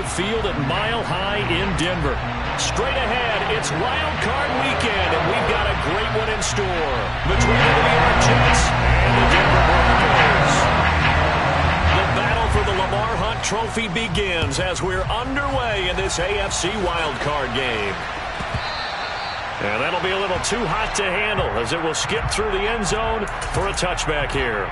Ford Field at Mile High in Denver. Straight ahead, it's Wild Card Weekend, and we've got a great one in store between the New York Jets and the Denver Broncos. The battle for the Lamar Hunt Trophy begins as we're underway in this AFC Wild Card game. And that'll be a little too hot to handle as it will skip through the end zone for a touchback here.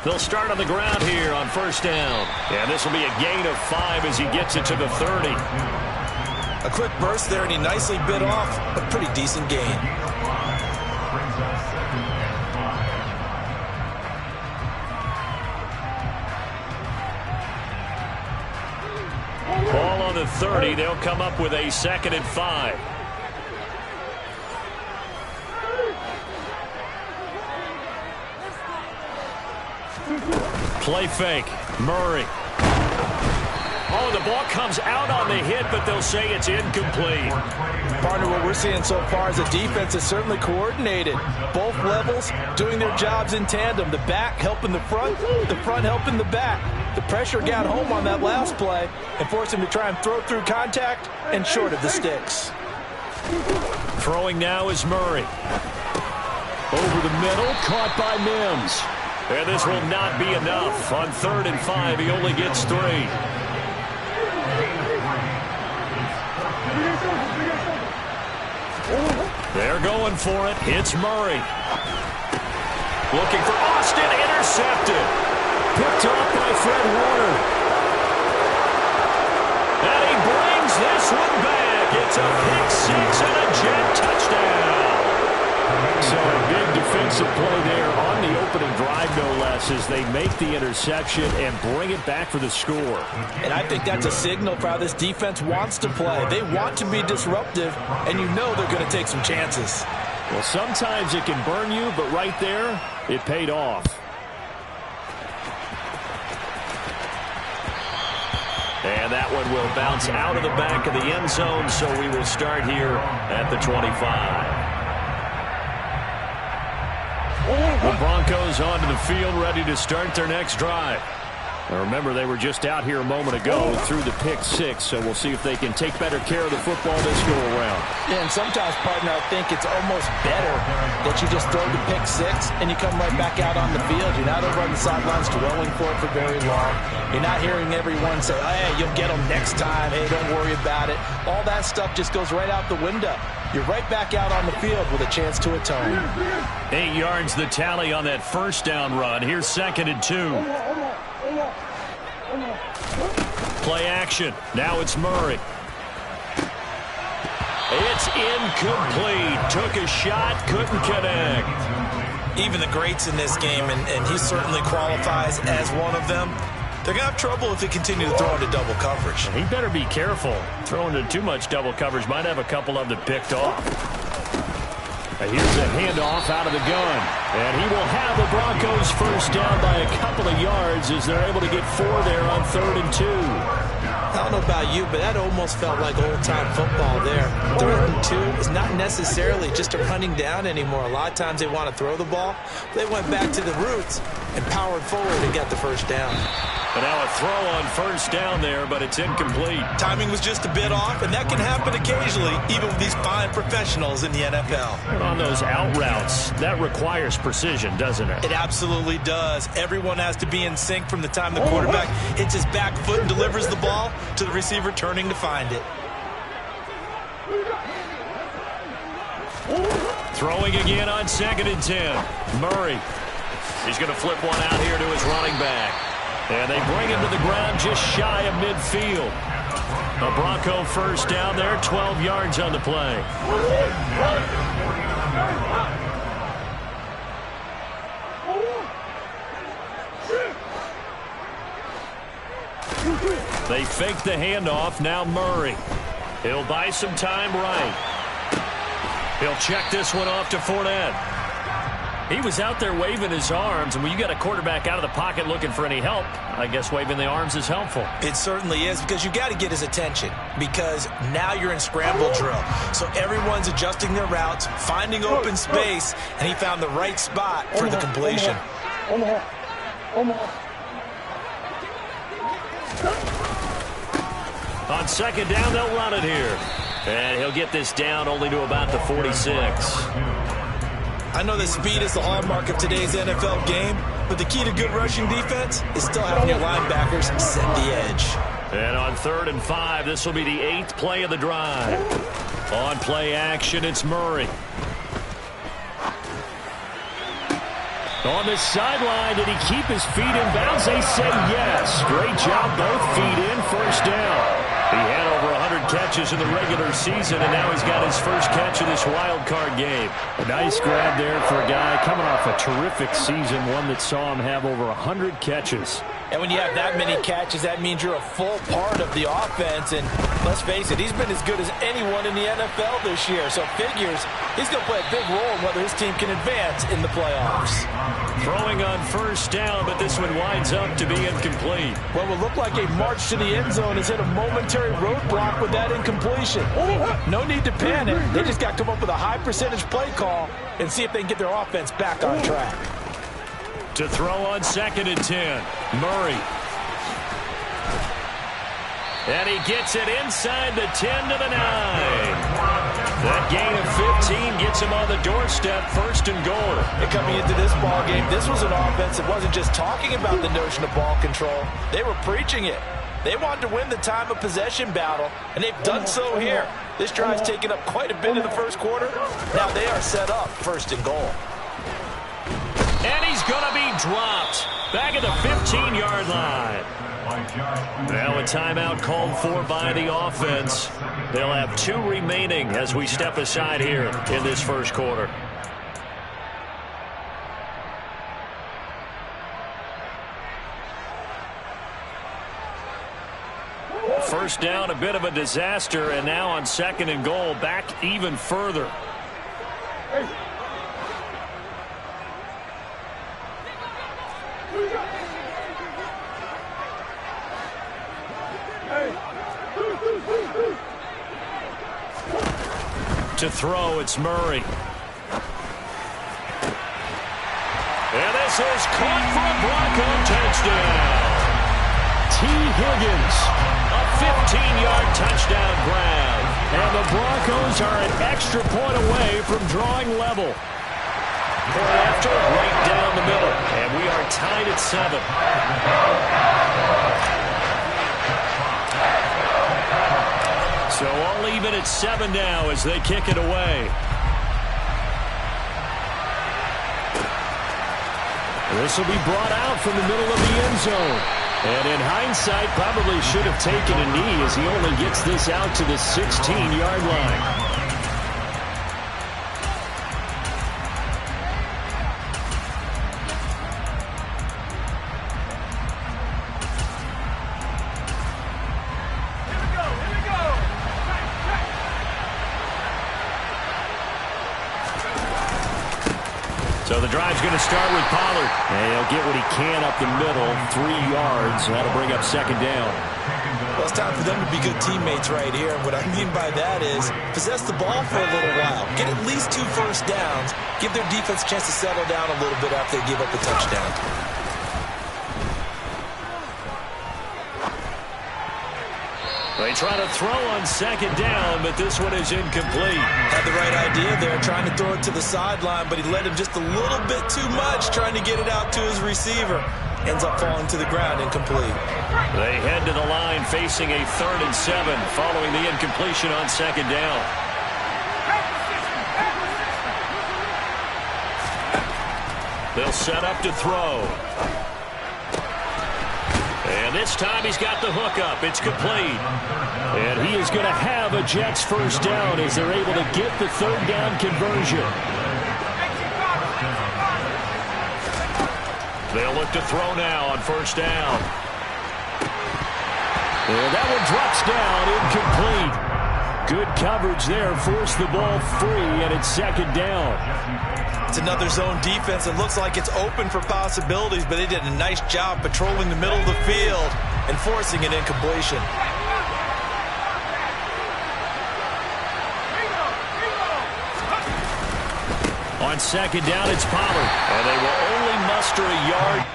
They'll start on the ground here on first down. And this will be a gain of 5 as he gets it to the 30. A quick burst there, and he nicely bit off a pretty decent gain. Ball on the 30. They'll come up with a 2nd and 5. Play fake. Murray. Oh, the ball comes out on the hit, but they'll say it's incomplete. Partner, what we're seeing so far is the defense is certainly coordinated. Both levels doing their jobs in tandem. The back helping the front helping the back. The pressure got home on that last play and forced him to try and throw through contact and short of the sticks. Throwing now is Murray. Over the middle, caught by Mims. And this will not be enough. On 3rd and 5, he only gets 3. They're going for it. It's Murray. Looking for Austin. Intercepted. Picked off by Fred Warner. And he brings this one back. It's a pick 6 and a Jet touchdown. So a big defensive play there on the opening drive, no less, as they make the interception and bring it back for the score. And I think that's a signal for how this defense wants to play. They want to be disruptive, and you know they're going to take some chances. Well, sometimes it can burn you, but right there, it paid off. And that one will bounce out of the back of the end zone, so we will start here at the 25. The Broncos onto the field, ready to start their next drive. Now remember, they were just out here a moment ago through the pick 6, so we'll see if they can take better care of the football this go around. Yeah, and sometimes, partner, I think it's almost better that you just throw the pick 6 and you come right back out on the field. You're not over on the sidelines dwelling for it for very long. You're not hearing everyone say, oh, hey, you'll get them next time. Hey, don't worry about it. All that stuff just goes right out the window. You're right back out on the field with a chance to atone. 8 yards the tally on that first down run. Here's 2nd and 2. Play action. Now it's Murray. It's incomplete. Took a shot, couldn't connect. Even the greats in this game, and he certainly qualifies as one of them, they're going to have trouble if they continue to throw into double coverage. He better be careful. Throwing into too much double coverage might have a couple of them picked off. Here's a handoff out of the gun. And he will have the Broncos first down by a couple of yards as they're able to get 4 there on 3rd and 2. I don't know about you, but that almost felt like old-time football there. 3rd and 2 is not necessarily just a running down anymore. A lot of times they want to throw the ball. They went back to the roots and powered forward and got the first down. And now a throw on first down there, but it's incomplete. Timing was just a bit off, and that can happen occasionally, even with these fine professionals in the NFL. On those out routes, that requires precision, doesn't it? It absolutely does. Everyone has to be in sync from the time the quarterback hits his back foot and delivers the ball to the receiver turning to find it. Throwing again on 2nd and 10. Murray. He's going to flip one out here to his running back. And they bring him to the ground just shy of midfield. A Bronco first down there, 12 yards on the play. They fake the handoff. Now Murray. He'll buy some time right. He'll check this one off to Fournette. He was out there waving his arms, and when you got a quarterback out of the pocket looking for any help, I guess waving the arms is helpful. It certainly is, because you got to get his attention, because now you're in scramble drill. So everyone's adjusting their routes, finding open space, and he found the right spot for the completion. On second down, they'll run it here. And he'll get this down only to about the 46. I know that speed is the hallmark of today's NFL game, but the key to good rushing defense is still having your linebackers set the edge. And on 3rd and 5, this will be the 8th play of the drive. On play action, it's Murray. On the sideline, did he keep his feet in bounds? They say yes. Great job, both feet in, first down. He had over 100 catches in the regular season, and now he's got his first catch of this wild card game. A nice grab there for a guy coming off a terrific season, one that saw him have over 100 catches. And when you have that many catches, that means you're a full part of the offense. And let's face it, he's been as good as anyone in the NFL this year. So it figures he's going to play a big role in whether his team can advance in the playoffs. Throwing on first down, but this one winds up to be incomplete. What will look like a march to the end zone has hit a momentary roadblock with that incompletion. No need to panic. They just got to come up with a high percentage play call and see if they can get their offense back on track. To throw on 2nd and 10, Murray. And he gets it inside the 10 to the 9. That gain of 15 gets him on the doorstep, 1st and goal. And coming into this ball game, this was an offense that wasn't just talking about the notion of ball control. They were preaching it. They wanted to win the time of possession battle, and they've done so here. This drive's taken up quite a bit in the first quarter. Now they are set up 1st and goal. And he's going to be dropped back at the 15-yard line. Now a timeout called for by the offense. They'll have 2 remaining as we step aside here in this first quarter. First down, a bit of a disaster, and now on 2nd and goal, back even further. To throw, it's Murray. And this is caught for a Bronco touchdown. T. Higgins, a 15-yard touchdown grab. And the Broncos are an extra point away from drawing level. Point after, right down the middle. And we are tied at 7. So all even at 7 now as they kick it away. This will be brought out from the middle of the end zone. And in hindsight, probably should have taken a knee as he only gets this out to the 16-yard line. So the drive's going to start with Pollard. And he'll get what he can up the middle, 3 yards. That'll bring up 2nd down. Well, it's time for them to be good teammates right here. And what I mean by that is possess the ball for a little while. Get at least 2 first downs. Give their defense a chance to settle down a little bit after they give up a touchdown. They try to throw on 2nd down, but this one is incomplete. Had the right idea there, trying to throw it to the sideline, but he led him just a little bit too much, trying to get it out to his receiver. Ends up falling to the ground, incomplete. They head to the line facing a 3rd and 7 following the incompletion on 2nd down. They'll set up to throw. And this time he's got the hook up. It's complete. And he is going to have a Jets first down as they're able to get the 3rd down conversion. They'll look to throw now on 1st down. And that one drops down incomplete. Good coverage there. Forced the ball free, and it's second down. It's another zone defense. It looks like it's open for possibilities, but they did a nice job patrolling the middle of the field and forcing an incompletion. On second down, it's Pollard, and they will only muster a yard.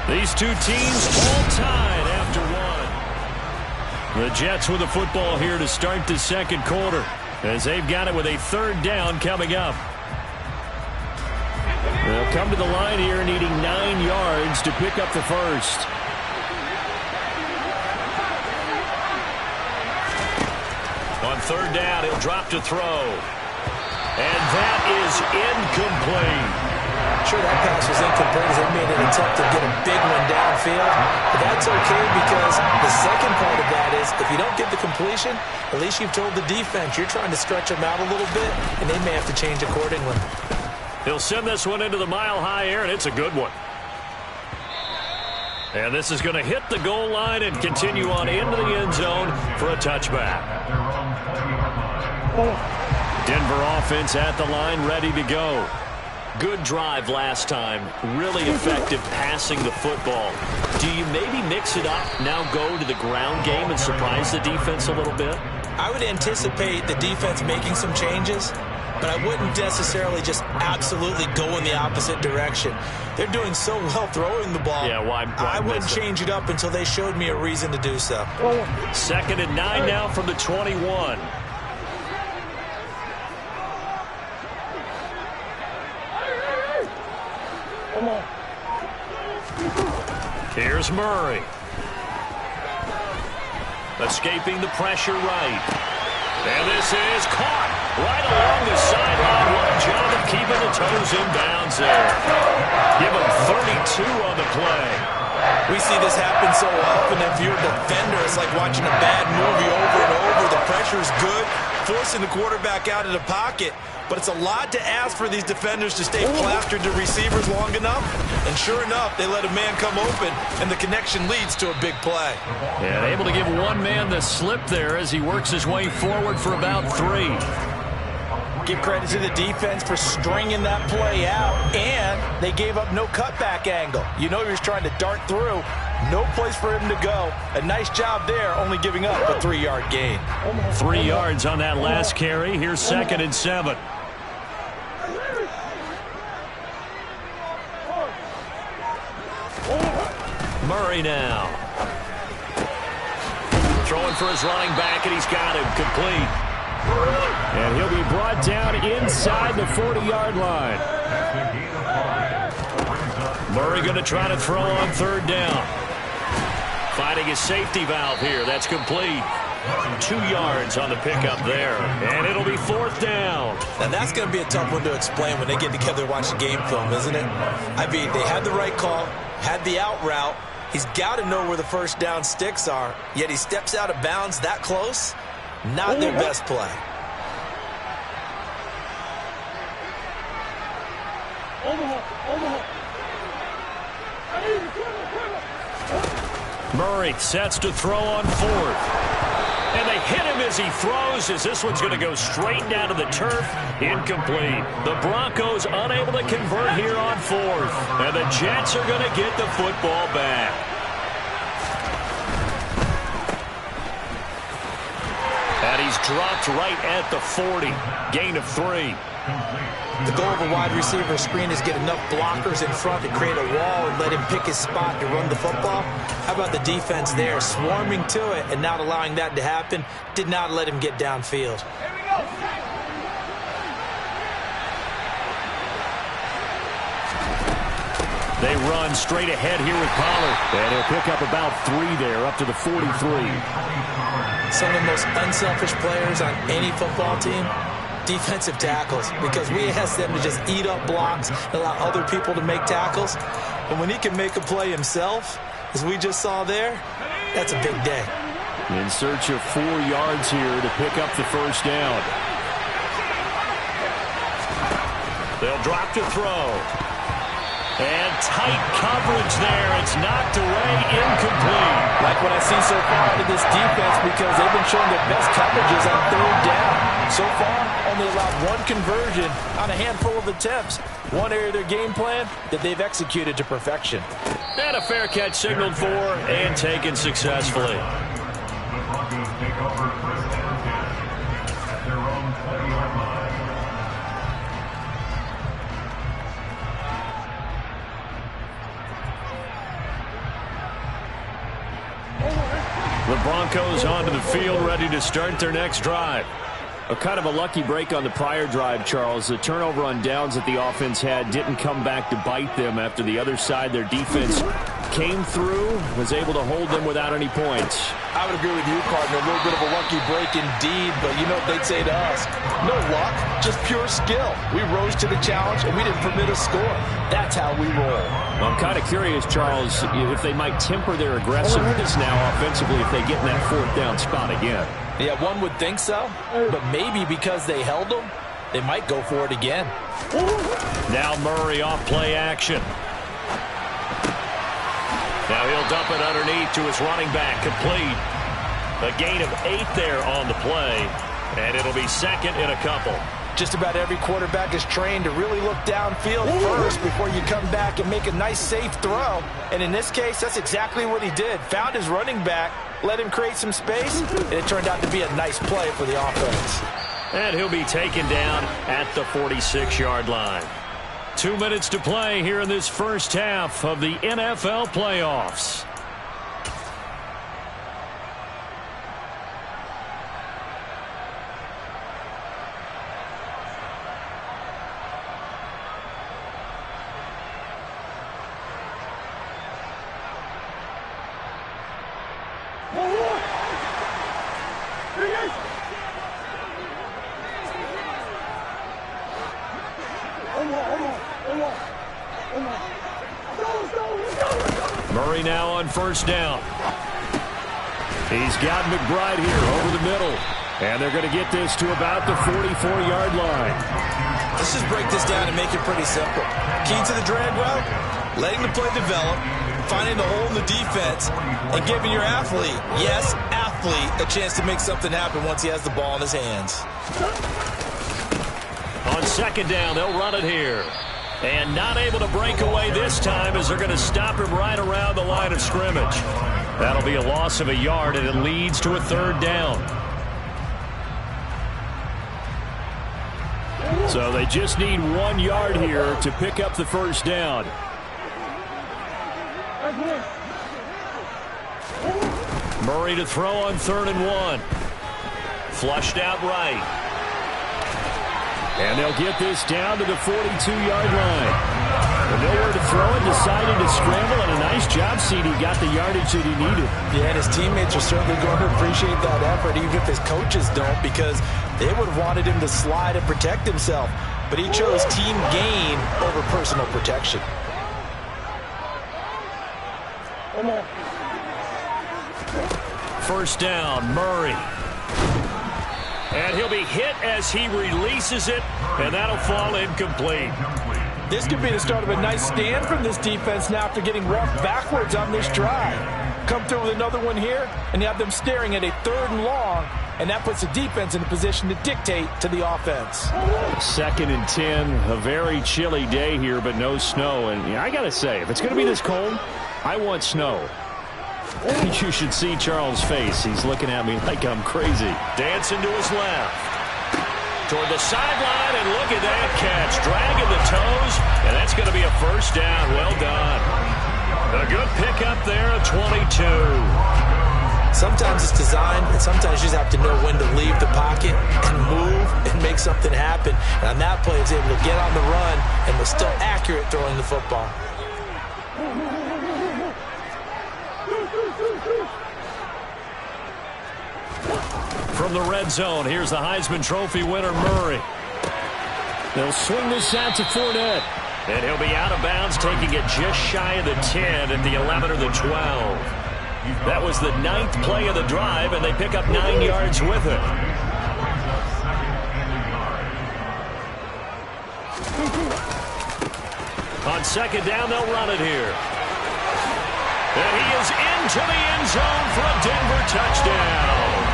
These two teams all tied after one. The Jets with the football here to start the second quarter, as they've got it with a third down coming up. They'll come to the line here needing 9 yards to pick up the first. On third down, he'll drop to throw. And that is incomplete. Sure, that pass was incomplete as they made an attempt to get a big one downfield. But that's okay because the second part of that is if you don't get the completion, at least you've told the defense you're trying to stretch them out a little bit, and they may have to change accordingly. He'll send this one into the mile-high air, and it's a good one. And this is going to hit the goal line and continue on into the end zone for a touchback. Denver offense at the line, ready to go. Good drive last time. Really effective passing the football. Do you maybe mix it up, now go to the ground game and surprise the defense a little bit? I would anticipate the defense making some changes, but I wouldn't necessarily just absolutely go in the opposite direction. They're doing so well throwing the ball. Yeah, why I wouldn't change it up until they showed me a reason to do so. 2nd and 9 now from the 21. Here's Murray. Escaping the pressure right. And this is caught right along the sideline. What a job of keeping the toes in bounds there. Give him 32 on the play. We see this happen so often. If you're a defender, it's like watching a bad movie over and over. The pressure is good, forcing the quarterback out of the pocket. But it's a lot to ask for these defenders to stay plastered to receivers long enough. And sure enough, they let a man come open, and the connection leads to a big play. And able to give one man the slip there as he works his way forward for about 3. Give credit to the defense for stringing that play out, and they gave up no cutback angle. You know he was trying to dart through. No place for him to go. A nice job there, only giving up a 3-yard gain. 3 yards on that last carry. Here's 2nd and 7. Murray now. Throwing for his running back, and he's got him complete. And he'll be brought down inside the 40-yard line. Murray going to try to throw on 3rd down. Finding his safety valve here. That's complete. 2 yards on the pickup there. And it'll be 4th down. Now that's going to be a tough one to explain when they get together and watch the game film, isn't it? I mean, they had the right call, had the out route. He's got to know where the first down sticks are, yet he steps out of bounds that close. Not their best play. Murray sets to throw on 4th. And they hit him as he throws, as this one's going to go straight down to the turf. Incomplete. The Broncos unable to convert here on 4th. And the Jets are going to get the football back. And he's dropped right at the 40. Gain of 3. The goal of a wide receiver screen is get enough blockers in front to create a wall and let him pick his spot to run the football. How about the defense there, swarming to it and not allowing that to happen? Did not let him get downfield. They run straight ahead here with Pollard. And he'll pick up about 3 there, up to the 43. Some of the most unselfish players on any football team, defensive tackles, because we ask them to just eat up blocks and allow other people to make tackles. But when he can make a play himself, as we just saw there, that's a big day. In search of 4 yards here to pick up the first down. They'll drop to throw. And tight coverage there. It's knocked away, incomplete. Like what I've seen so far out of this defense, because they've been showing their best coverages on 3rd down. So far, only allowed 1 conversion on a handful of attempts. One area of their game plan that they've executed to perfection. And a fair catch signaled for and taken successfully. The Broncos onto the field, ready to start their next drive. A kind of a lucky break on the prior drive, Charles. The turnover on downs that the offense had didn't come back to bite them after the other side. Their defense came through, was able to hold them without any points. I would agree with you, partner. A little bit of a lucky break indeed, but you know what they'd say to us? No luck, just pure skill. We rose to the challenge, and we didn't permit a score. That's how we roll. I'm kind of curious, Charles, if they might temper their aggressiveness now offensively if they get in that 4th down spot again. Yeah, one would think so, but maybe because they held them, they might go for it again. Now Murray off play action. Now he'll dump it underneath to his running back, complete. A gain of 8 there on the play, and it'll be 2nd and a couple. Just about every quarterback is trained to really look downfield first before you come back and make a nice, safe throw. And in this case, that's exactly what he did. Found his running back, let him create some space, and it turned out to be a nice play for the offense. And he'll be taken down at the 46-yard line. 2 minutes to play here in this first half of the NFL playoffs. Murray now on 1st down. He's got McBride here over the middle. And they're going to get this to about the 44-yard line. Let's just break this down and make it pretty simple. Key to the drag route, letting the play develop, finding the hole in the defense, and giving your athlete, yes, athlete, a chance to make something happen once he has the ball in his hands. On 2nd down, they'll run it here. And not able to break away this time as they're going to stop him right around the line of scrimmage. That'll be a loss of a yard, and it leads to a 3rd down. So they just need 1 yard here to pick up the first down. Murray to throw on 3rd and 1. Flushed out right. And they'll get this down to the 42-yard line. And nowhere to throw it, decided to scramble, and a nice job, CD. Got the yardage that he needed. Yeah, and his teammates are certainly going to appreciate that effort, even if his coaches don't, because they would have wanted him to slide and protect himself. But he chose team gain over personal protection. First down, Murray. And he'll be hit as he releases it, and that'll fall incomplete. This could be the start of a nice stand from this defense now after getting walked backwards on this drive. Come through with another one here, and you have them staring at a 3rd and long, and that puts the defense in a position to dictate to the offense. 2nd and 10, a very chilly day here, but no snow. And I got to say, if it's going to be this cold, I want snow. You should see Charles' face. He's looking at me like I'm crazy. Dancing to his left. Toward the sideline, and look at that catch. Dragging the toes, and that's going to be a first down. Well done. A good pickup there at 22. Sometimes it's designed, and sometimes you just have to know when to leave the pocket and move and make something happen. And on that play, he's able to get on the run and was still accurate throwing the football. From the red zone, here's the Heisman Trophy winner, Murray. They'll swing this out to Fournette. And he'll be out of bounds, taking it just shy of the 10 at the 11 or the 12. That was the 9th play of the drive, and they pick up 9 yards with it. On second down, they'll run it here. And he is into the end zone for a Denver touchdown.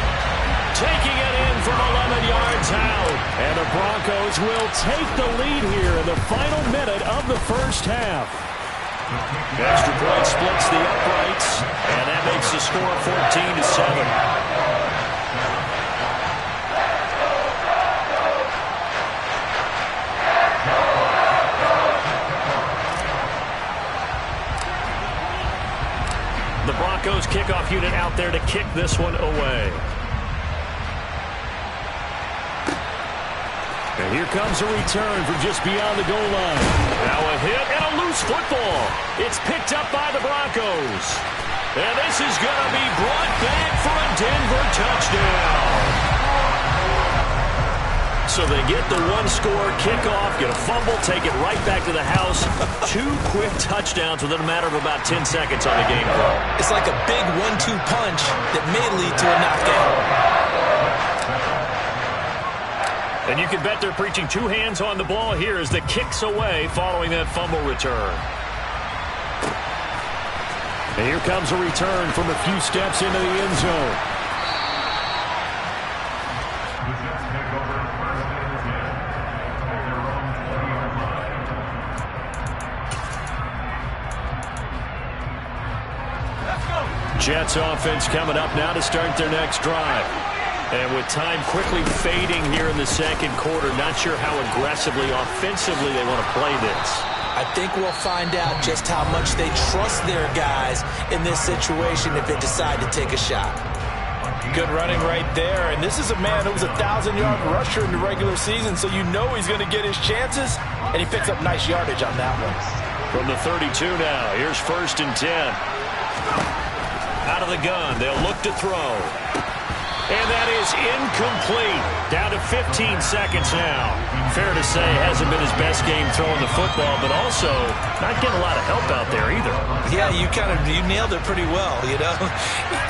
Taking it in from 11 yards out. And the Broncos will take the lead here in the final minute of the first half. Extra point splits the uprights, and that makes the score 14-7. The Broncos kickoff unit out there to kick this one away. And here comes a return from just beyond the goal line. Now a hit and a loose football. It's picked up by the Broncos. And this is going to be brought back for a Denver touchdown. So they get the one-score kickoff, get a fumble, take it right back to the house. 2 quick touchdowns within a matter of about 10 seconds on the game clock. It's like a big 1-2 punch that may lead to a knockout. And you can bet they're preaching 2 hands on the ball here as the kick's away following that fumble return. And here comes a return from a few steps into the end zone. Jets offense coming up now to start their next drive. And with time quickly fading here in the second quarter, not sure how aggressively, offensively they want to play this. I think we'll find out just how much they trust their guys in this situation if they decide to take a shot. Good running right there. And this is a man who was a 1,000-yard rusher in the regular season, so you know he's going to get his chances, and he picks up nice yardage on that one. From the 32 now, here's 1st and 10. Out of the gun, they'll look to throw. And that is incomplete. Down to 15 seconds now. Fair to say, hasn't been his best game throwing the football, but also not getting a lot of help out there either. Yeah, you nailed it pretty well, you know.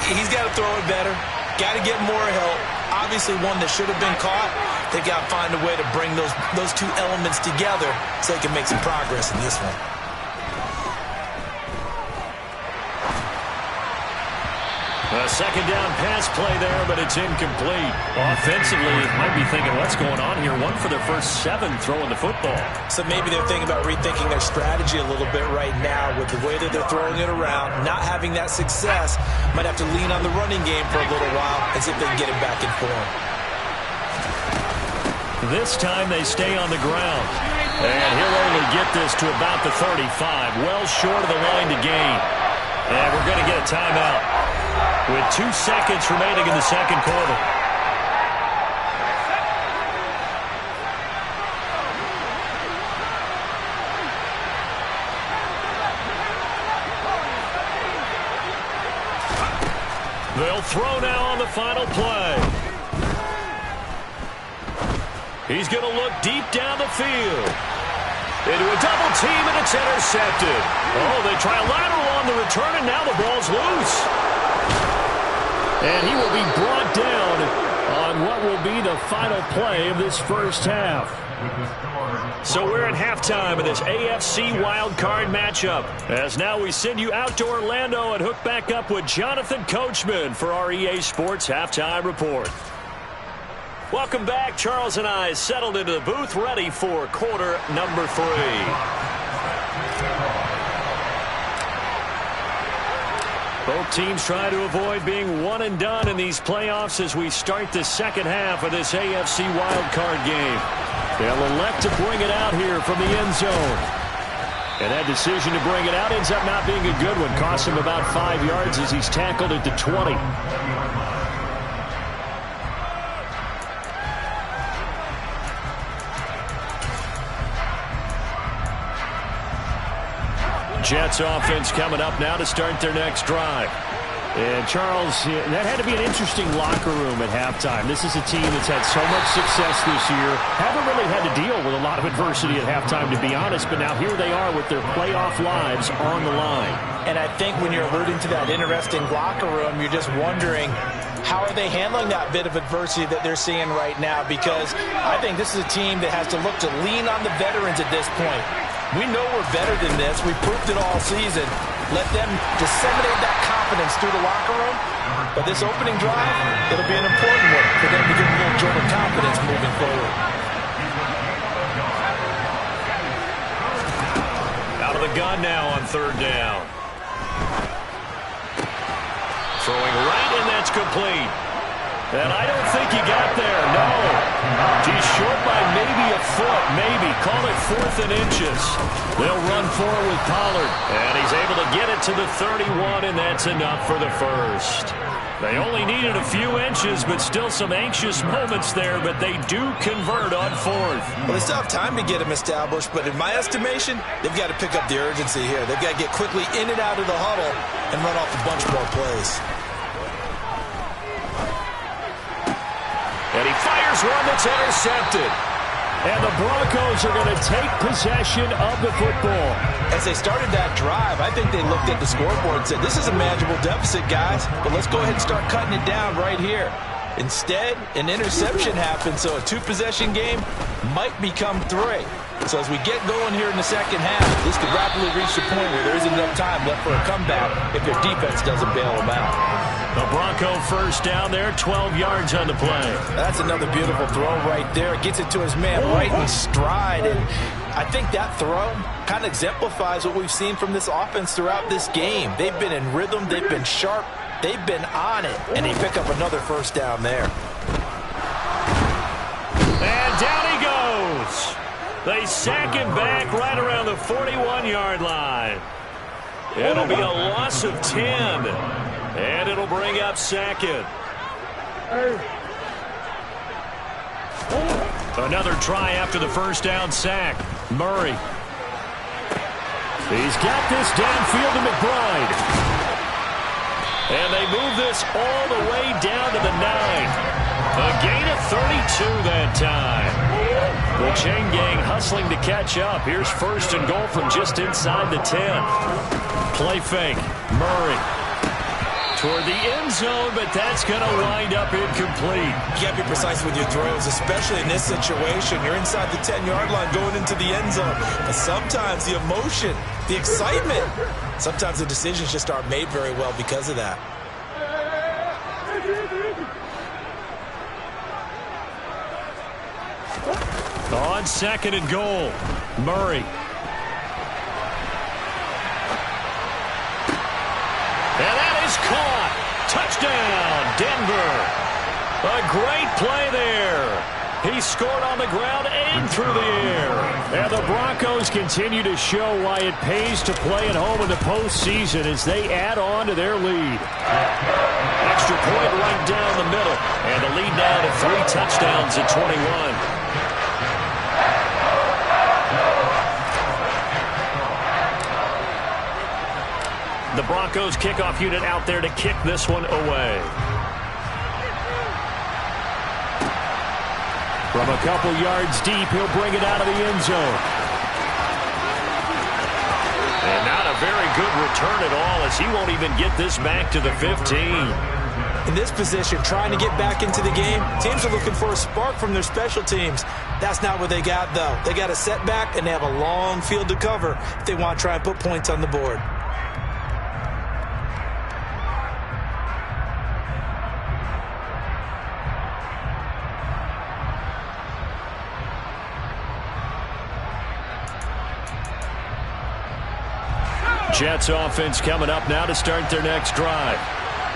He's got to throw it better. Got to get more help. Obviously one that should have been caught. They got to find a way to bring those 2 elements together so they can make some progress in this one. A second down pass play there, but it's incomplete. Offensively, might be thinking, what's going on here? 1 for their first 7 throwing the football. So maybe they're thinking about rethinking their strategy a little bit right now with the way that they're throwing it around. Not having that success, might have to lean on the running game for a little while and see if they can get it back in form. This time they stay on the ground. And he'll only get this to about the 35, well short of the line to gain. And we're going to get a timeout with 2 seconds remaining in the second quarter. They'll throw now on the final play. He's going to look deep down the field. Into a double team, and it's intercepted. Oh, they try a lateral on the return, and now the ball's loose. And he will be brought down on what will be the final play of this first half. So we're at halftime of this AFC wildcard matchup. As now we send you out to Orlando and hook back up with Jonathan Coachman for our EA Sports Halftime Report. Welcome back. Charles and I settled into the booth ready for quarter number 3. Both teams try to avoid being one and done in these playoffs as we start the second half of this AFC wildcard game. They'll elect to bring it out here from the end zone. And that decision to bring it out ends up not being a good one. Costs him about 5 yards as he's tackled at the 20. Jets offense coming up now to start their next drive. And, Charles, that had to be an interesting locker room at halftime. This is a team that's had so much success this year. Haven't really had to deal with a lot of adversity at halftime, to be honest. But now here they are with their playoff lives on the line. And I think when you're alluding to that interesting locker room, you're just wondering, how are they handling that bit of adversity that they're seeing right now? Because I think this is a team that has to look to lean on the veterans at this point. We know we're better than this. We proved it all season. Let them disseminate that confidence through the locker room. But this opening drive, it'll be an important one for them to get a little jolt of confidence moving forward. Out of the gun now on third down. Throwing right, and that's complete. And I don't think he got there, no. He's short by maybe a foot, maybe. Call it 4th and inches. They'll run forward with Pollard. And he's able to get it to the 31, and that's enough for the first. They only needed a few inches, but still some anxious moments there, but they do convert on 4th. Well, they still have time to get them established, but in my estimation, they've got to pick up the urgency here. They've got to get quickly in and out of the huddle and run off a bunch more plays. And he fires one that's intercepted. And the Broncos are going to take possession of the football. As they started that drive, I think they looked at the scoreboard and said, this is a manageable deficit, guys, but let's go ahead and start cutting it down right here. Instead, an interception happened, so a 2-possession game might become 3. So as we get going here in the second half, this could rapidly reach the point where there isn't enough time left for a comeback if their defense doesn't bail them out. The Bronco first down there, 12 yards on the play. That's another beautiful throw right there. Gets it to his man right in stride. And I think that throw kind of exemplifies what we've seen from this offense throughout this game. They've been in rhythm. They've been sharp. They've been on it. And they pick up another first down there. And down he goes. They sack him back right around the 41-yard line. It'll be a loss of 10. And it'll bring up Sackett. Another try after the first down sack. Murray. He's got this downfield to McBride. And they move this all the way down to the 9. A gain of 32 that time. The chain gang hustling to catch up. Here's 1st and goal from just inside the 10. Play fake. Murray. Toward the end zone, but that's going to wind up incomplete. You got to be precise with your throws, especially in this situation. You're inside the 10-yard line going into the end zone. But sometimes the emotion, the excitement, sometimes the decisions just aren't made very well because of that. On 2nd and goal, Murray. And that is caught. Touchdown, Denver. A great play there. He scored on the ground and through the air. And the Broncos continue to show why it pays to play at home in the postseason as they add on to their lead. Extra point right down the middle. And the lead now to 3 touchdowns at 21. The Broncos kickoff unit out there to kick this one away. From a couple yards deep, he'll bring it out of the end zone. And not a very good return at all, as he won't even get this back to the 15. In this position, trying to get back into the game, teams are looking for a spark from their special teams. That's not what they got, though. They got a setback, and they have a long field to cover if they want to try and put points on the board. Jets offense coming up now to start their next drive.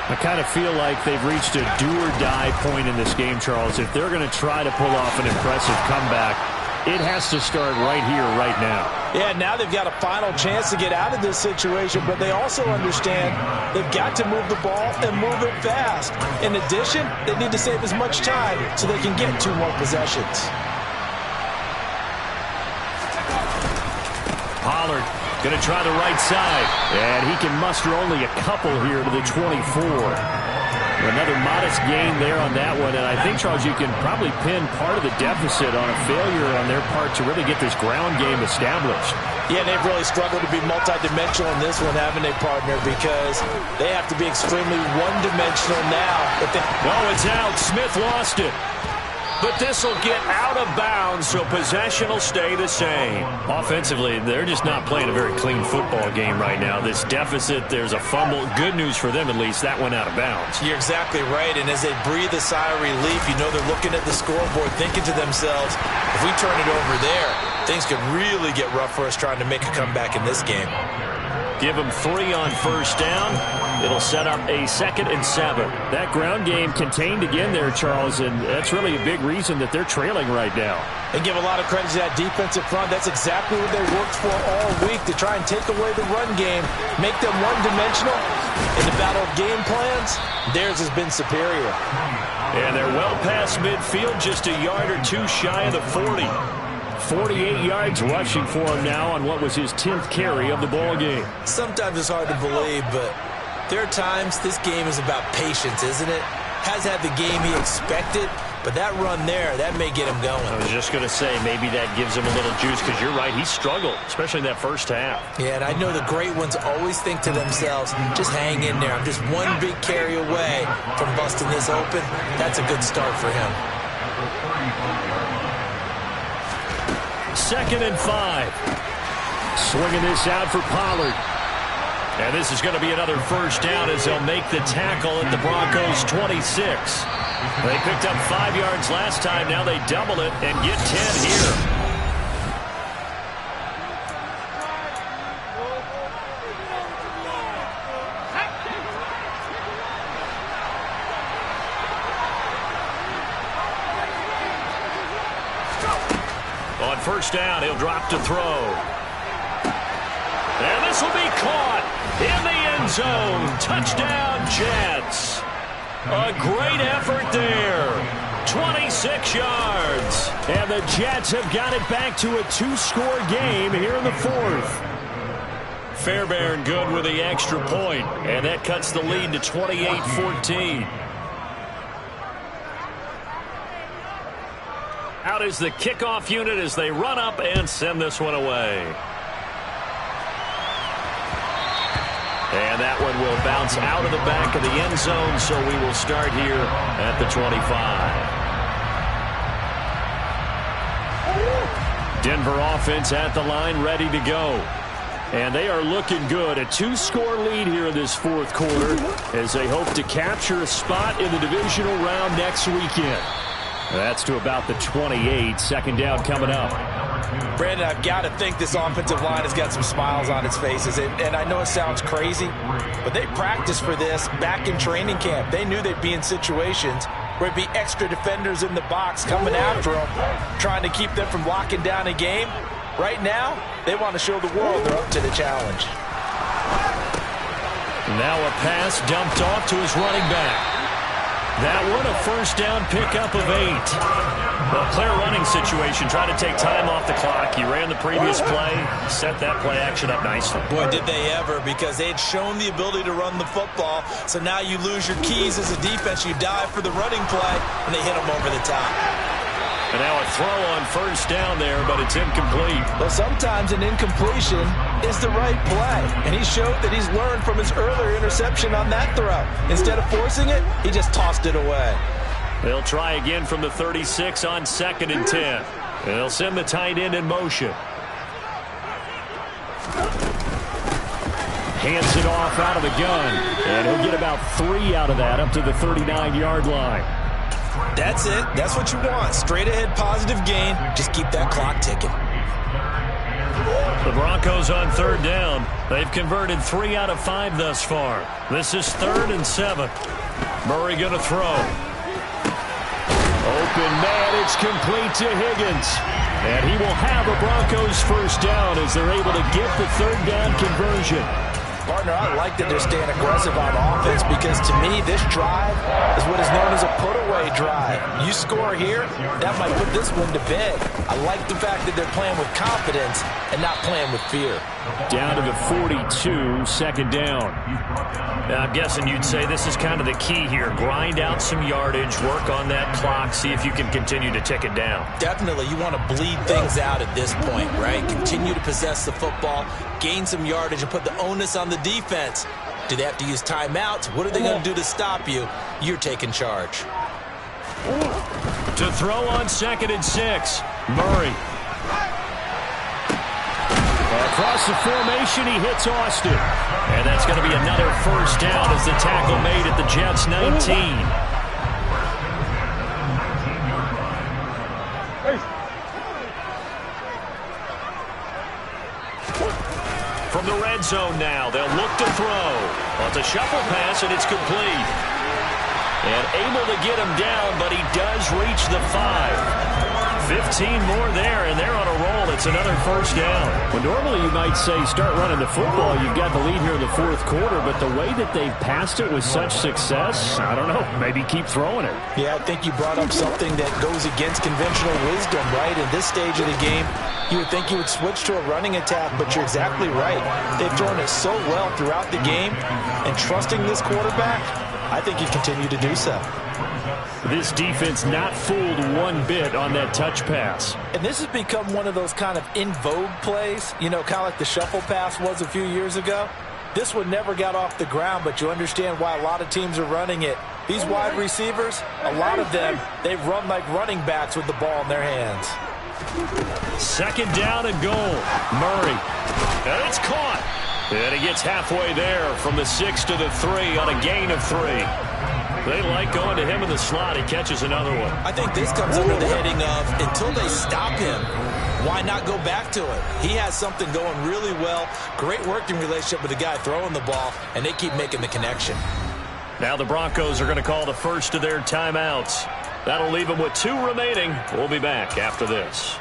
I kind of feel like they've reached a do-or-die point in this game, Charles. If they're going to try to pull off an impressive comeback, it has to start right here, right now. Yeah, now they've got a final chance to get out of this situation, but they also understand they've got to move the ball and move it fast. In addition, they need to save as much time so they can get 2 more possessions. Pollard Going to try the right side. And he can muster only a couple here to the 24. Another modest gain there on that one. And I think, Charles, you can probably pin part of the deficit on a failure on their part to really get this ground game established. Yeah, they've really struggled to be multidimensional in this one, haven't they, partner? Because they have to be extremely one-dimensional now. Oh, it's out. Smith lost it. But this will get out of bounds, so possession will stay the same. Offensively, they're just not playing a very clean football game right now. This deficit, there's a fumble. Good news for them, at least. That went out of bounds. You're exactly right, and as they breathe a sigh of relief, you know they're looking at the scoreboard, thinking to themselves, if we turn it over there, things could really get rough for us trying to make a comeback in this game. Give them 3 on first down. It'll set up a 2nd and 7. That ground game contained again there, Charles, and that's really a big reason that they're trailing right now. And give a lot of credit to that defensive front. That's exactly what they worked for all week, to try and take away the run game, make them one-dimensional. In the battle of game plans, theirs has been superior. And they're well past midfield, just a yard or two shy of the 40. 48 yards rushing for him now on what was his 10th carry of the ball game. Sometimes it's hard to believe, but there are times this game is about patience, isn't it? Has had the game he expected, but that run there, that may get him going. I was just going to say, maybe that gives him a little juice, because you're right, he struggled, especially in that first half. Yeah, and I know the great ones always think to themselves, just hang in there. I'm just one big carry away from busting this open. That's a good start for him. 2nd and 5. Swinging this out for Pollard. And this is going to be another first down as they'll make the tackle at the Broncos' 26. They picked up 5 yards last time. Now they double it and get 10 here. On first down, he'll drop to throw. And this will be caught in the end zone. Touchdown, Jets. A great effort there. 26 yards. And the Jets have got it back to a 2-score game here in the 4th. Fairbairn good with the extra point, and that cuts the lead to 28-14. Out is the kickoff unit as they run up and send this one away. And that one will bounce out of the back of the end zone, so we will start here at the 25. Denver offense at the line, ready to go. And they are looking good. A 2-score lead here in this 4th quarter as they hope to capture a spot in the divisional round next weekend. That's to about the 28. 2nd down coming up. Brandon, I've got to think this offensive line has got some smiles on its faces. And I know it sounds crazy, but they practiced for this back in training camp. They knew they'd be in situations where it'd be extra defenders in the box coming after them, trying to keep them from locking down a game. Right now, they want to show the world they're up to the challenge. Now a pass dumped off to his running back. That one, a first down pickup of 8. Well, clear running situation. Try to take time off the clock. He ran the previous play, set that play action up nicely. Boy, did they ever, because they had shown the ability to run the football. So now you lose your keys as a defense. You dive for the running play, and they hit them over the top. And now a throw on first down there, but it's incomplete. Well, sometimes an incompletion is the right play. And he showed that he's learned from his earlier interception on that throw. Instead of forcing it, he just tossed it away. They'll try again from the 36 on 2nd and 10. And they'll send the tight end in motion. Hands it off out of the gun. And he'll get about 3 out of that up to the 39-yard line. That's it. That's what you want. Straight ahead positive gain. Just keep that clock ticking. The Broncos on 3rd down. They've converted 3 out of 5 thus far. This is 3rd and 7. Murray going to throw. Open man, it's complete to Higgins. And he will have a Broncos first down as they're able to get the 3rd down conversion. Partner, I like that they're staying aggressive on offense because, to me, this drive is what is known as a put-away drive. You score here, that might put this one to bed. I like the fact that they're playing with confidence and not playing with fear. Down to the 42, second down. I'm guessing you'd say this is kind of the key here. Grind out some yardage, work on that clock, see if you can continue to tick it down. Definitely, you want to bleed things out at this point, right? Continue to possess the football, gain some yardage, and put the onus on the defense. Do they have to use timeouts? What are they going to do to stop you? You're taking charge. To throw on 2nd and 6, Murray. Across the formation, he hits Austin. And that's going to be another first down as the tackle made at the Jets' 19. From the red zone now, they'll look to throw. Well, it's a shuffle pass, and it's complete. And able to get him down, but he does reach the 5. 15 more there, and they're on a roll. It's another first down. Well, normally you might say start running the football. You've got the lead here in the 4th quarter, but the way that they've passed it with such success, I don't know, maybe keep throwing it. Yeah, I think you brought up something that goes against conventional wisdom, right? In this stage of the game, you would think you would switch to a running attack, but you're exactly right. They've thrown it so well throughout the game, and trusting this quarterback, I think you continue to do so. This defense not fooled one bit on that touch pass. And this has become one of those kind of in vogue plays, you know, kind of like the shuffle pass was a few years ago. This one never got off the ground, but you understand why a lot of teams are running it. These wide receivers, a lot of them, they run like running backs with the ball in their hands. 2nd down and goal. Murray. And it's caught. And he gets halfway there from the 6 to the 3 on a gain of 3. They like going to him in the slot. He catches another one. I think this comes under the heading of until they stop him, why not go back to it? He has something going really well. Great working relationship with the guy throwing the ball, and they keep making the connection. Now the Broncos are going to call the first of their timeouts. That'll leave them with 2 remaining. We'll be back after this.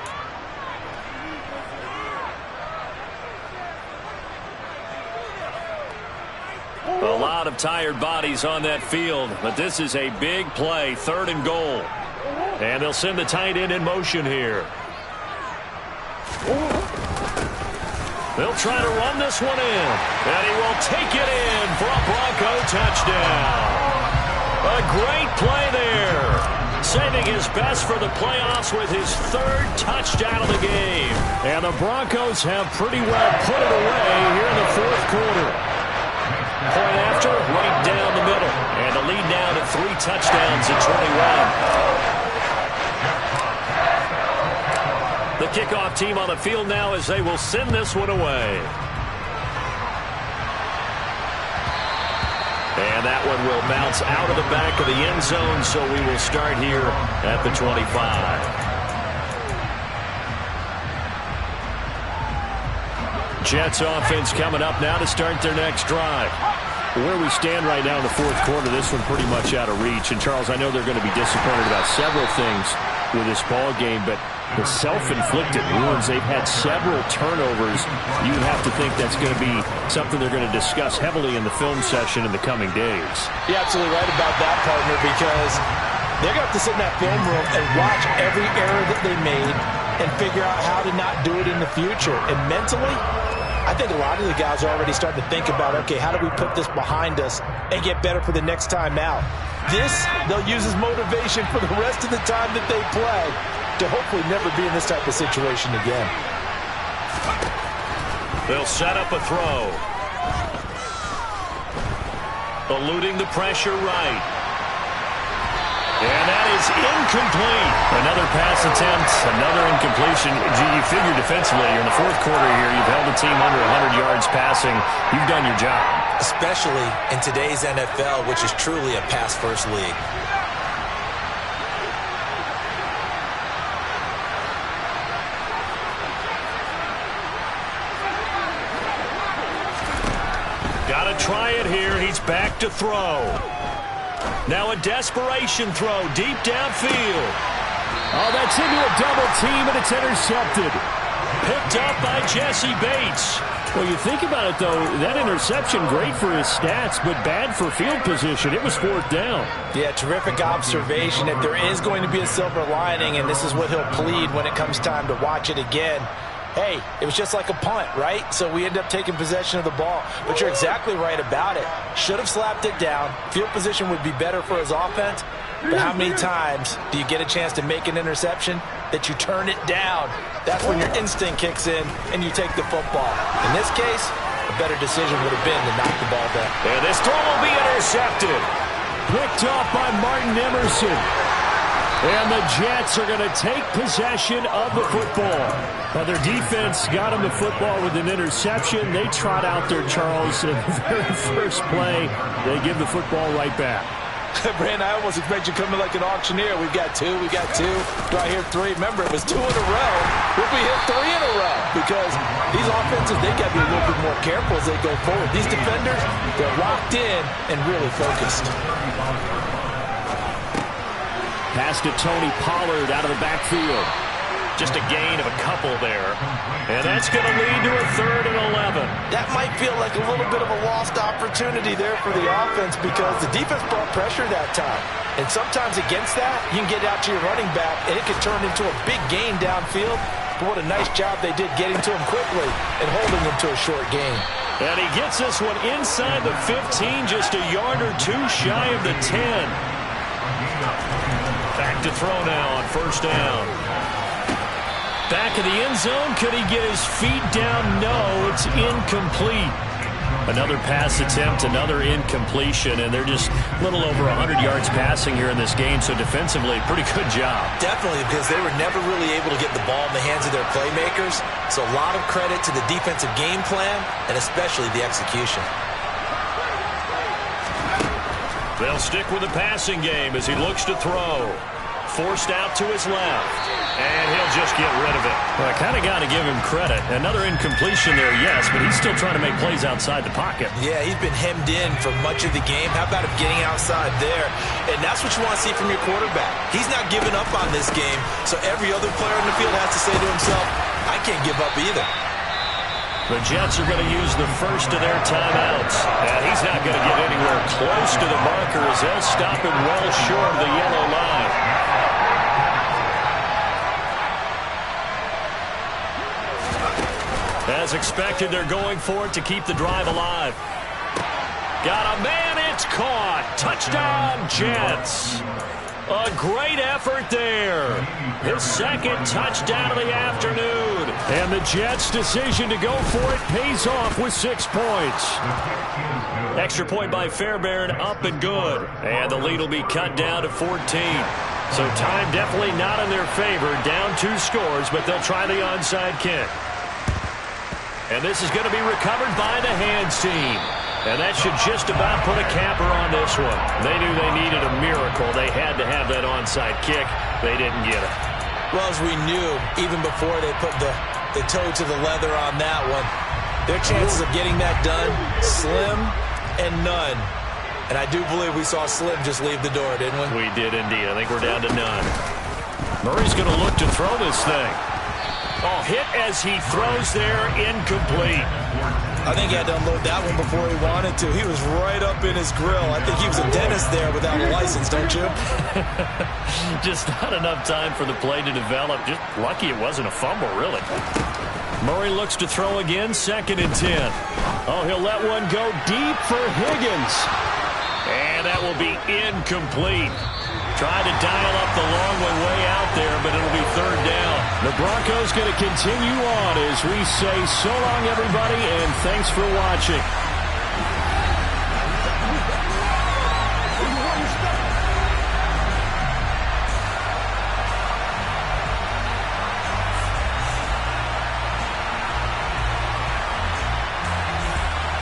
A lot of tired bodies on that field, but this is a big play, 3rd and goal. And they'll send the tight end in motion here. They'll try to run this one in, and he will take it in for a Bronco touchdown. A great play there, saving his best for the playoffs with his 3rd touchdown of the game. And the Broncos have pretty well put it away here in the 4th quarter. Point after, right down the middle. And the lead now to 3 touchdowns at 21. The kickoff team on the field now as they will send this one away. And that one will bounce out of the back of the end zone, so we will start here at the 25. Jets offense coming up now to start their next drive. Where we stand right now in the 4th quarter, this one pretty much out of reach. And, Charles, I know they're going to be disappointed about several things with this ball game, but the self-inflicted wounds, they've had several turnovers. You would have to think that's going to be something they're going to discuss heavily in the film session in the coming days. You're absolutely right about that, partner, because they're going to have to sit in that film room and watch every error that they made and figure out how to not do it in the future. And mentally, I think a lot of the guys are already starting to think about, okay, how do we put this behind us and get better for the next time out? This, they'll use as motivation for the rest of the time that they play to hopefully never be in this type of situation again. They'll set up a throw. Eluding the pressure right. And that is incomplete. Another pass attempt, another incompletion. You figure defensively, you're in the 4th quarter here, you've held the team under 100 yards passing. You've done your job. Especially in today's NFL, which is truly a pass-first league. Got to try it here. He's back to throw. Now a desperation throw deep downfield. Oh, that's into a double team, and it's intercepted. picked up by Jesse Bates. Well, you think about it, though, that interception, great for his stats, but bad for field position. It was 4th down. Yeah, terrific observation. If there is going to be a silver lining, and this is what he'll plead when it comes time to watch it again, hey, it was just like a punt, right? So we end up taking possession of the ball. But you're exactly right about it. Should have slapped it down. Field position would be better for his offense. But how many times do you get a chance to make an interception that you turn it down? That's when your instinct kicks in and you take the football. In this case, a better decision would have been to knock the ball down. And this throw will be intercepted. Picked off by Martin Emerson. And the Jets are going to take possession of the football. Now, their defense got them the football with an interception. They trot out there, Charles, in the very first play. They give the football right back. Brandon, I almost expect you coming like an auctioneer. We've got 2, we got 2. Do I hear 3? Remember, it was 2 in a row. Will we hit 3 in a row? Because these offenses, they got to be a little bit more careful as they go forward. These defenders, they're locked in and really focused. Pass to Tony Pollard out of the backfield. Just a gain of a couple there. And that's going to lead to a 3rd and 11. That might feel like a little bit of a lost opportunity there for the offense because the defense brought pressure that time. And sometimes against that, you can get out to your running back, and it can turn into a big gain downfield. But what a nice job they did getting to him quickly and holding him to a short gain. And he gets this one inside the 15, just a yard or 2 shy of the 10. Back to throw now on 1st down. Back of the end zone. Could he get his feet down? No, it's incomplete. Another pass attempt, another incompletion, and they're just a little over 100 yards passing here in this game, so defensively, pretty good job. Definitely, because they were never really able to get the ball in the hands of their playmakers, so a lot of credit to the defensive game plan, and especially the execution. They'll stick with the passing game as he looks to throw. Forced out to his left. And he'll just get rid of it. Well, I kind of got to give him credit. Another incompletion there, yes, but he's still trying to make plays outside the pocket. Yeah, he's been hemmed in for much of the game. How about him getting outside there? And that's what you want to see from your quarterback. He's not giving up on this game, so every other player in the field has to say to himself, I can't give up either. The Jets are going to use the first of their timeouts. And he's not going to get anywhere close to the marker as they'll stop him well short of the yellow line. As expected, they're going for it to keep the drive alive. Got a man, it's caught. Touchdown, Jets. A great effort there. His 2nd touchdown of the afternoon. And the Jets' decision to go for it pays off with 6 points. Extra point by Fairbairn, up and good. And the lead will be cut down to 14. So time definitely not in their favor. Down 2 scores, but they'll try the onside kick. And this is going to be recovered by the hands team. And that should just about put a capper on this one. They knew they needed a miracle. They had to have that onside kick. They didn't get it. Well, as we knew, even before they put the toe to the leather on that one, their chances of getting that done, slim and none. And I do believe we saw Slim just leave the door, didn't we? We did indeed. I think we're down to none. Murray's going to look to throw this thing. Oh, hit as he throws there, incomplete. I think he had to unload that one before he wanted to. He was right up in his grill. I think he was a dentist there without a license, don't you? Just not enough time for the play to develop. Just lucky it wasn't a fumble, really. Murray looks to throw again, 2nd and 10. Oh, he'll let one go deep for Higgins. And that will be incomplete. Tried to dial up the long one way out there, but it'll be 3rd down. The Broncos going to continue on as we say so long, everybody, and thanks for watching.